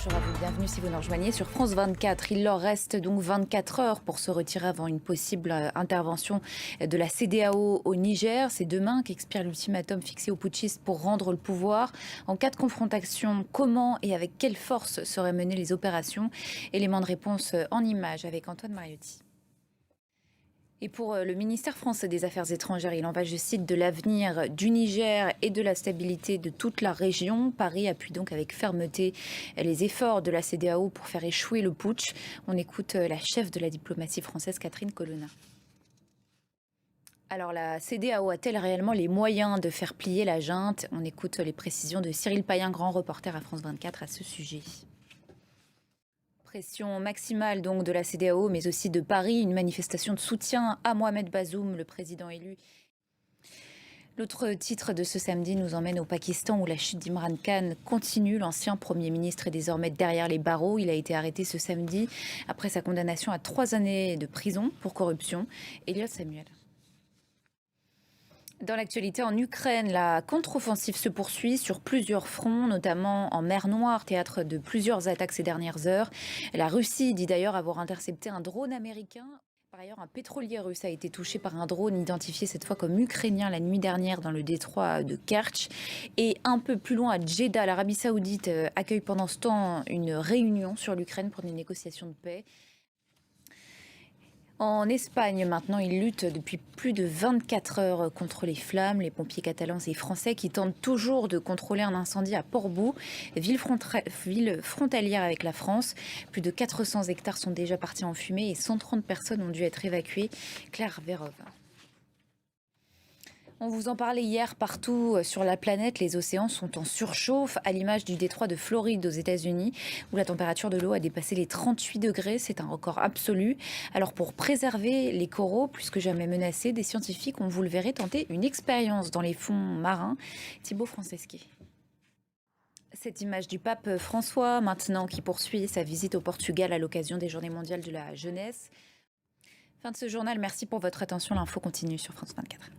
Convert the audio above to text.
Bonjour à vous, bienvenue si vous nous rejoignez sur France 24. Il leur reste donc 24 heures pour se retirer avant une possible intervention de la CEDEAO au Niger. C'est demain qu'expire l'ultimatum fixé aux putschistes pour rendre le pouvoir. En cas de confrontation, comment et avec quelle force seraient menées les opérations? Élément de réponse en images avec Antoine Mariotti. Et pour le ministère français des Affaires étrangères, il en va, je cite, de l'avenir du Niger et de la stabilité de toute la région. Paris appuie donc avec fermeté les efforts de la CEDEAO pour faire échouer le putsch. On écoute la chef de la diplomatie française, Catherine Colonna. Alors la CEDEAO a-t-elle réellement les moyens de faire plier la junte? On écoute les précisions de Cyril Payen, grand reporter à France 24 à ce sujet. Pression maximale donc de la CEDEAO, mais aussi de Paris, une manifestation de soutien à Mohamed Bazoum, le président élu. L'autre titre de ce samedi nous emmène au Pakistan où la chute d'Imran Khan continue. L'ancien Premier ministre est désormais derrière les barreaux. Il a été arrêté ce samedi après sa condamnation à 3 années de prison pour corruption. Elliot Samuel. Dans l'actualité en Ukraine, la contre-offensive se poursuit sur plusieurs fronts, notamment en mer Noire, théâtre de plusieurs attaques ces dernières heures. La Russie dit d'ailleurs avoir intercepté un drone américain. Par ailleurs, un pétrolier russe a été touché par un drone identifié cette fois comme ukrainien la nuit dernière dans le détroit de Kerch. Et un peu plus loin à Jeddah, l'Arabie Saoudite accueille pendant ce temps une réunion sur l'Ukraine pour des négociations de paix. En Espagne, maintenant, ils luttent depuis plus de 24 heures contre les flammes. Les pompiers catalans et français qui tentent toujours de contrôler un incendie à Portbou, ville frontalière avec la France. Plus de 400 hectares sont déjà partis en fumée et 130 personnes ont dû être évacuées. Claire Vérove. On vous en parlait hier, partout sur la planète, les océans sont en surchauffe, à l'image du détroit de Floride aux États-Unis, où la température de l'eau a dépassé les 38 degrés. C'est un record absolu. Alors pour préserver les coraux, plus que jamais menacés, des scientifiques ont, vous le verrez, tenté une expérience dans les fonds marins. Thibaut Franceschi. Cette image du pape François, maintenant, qui poursuit sa visite au Portugal à l'occasion des Journées mondiales de la jeunesse. Fin de ce journal, merci pour votre attention. L'info continue sur France 24.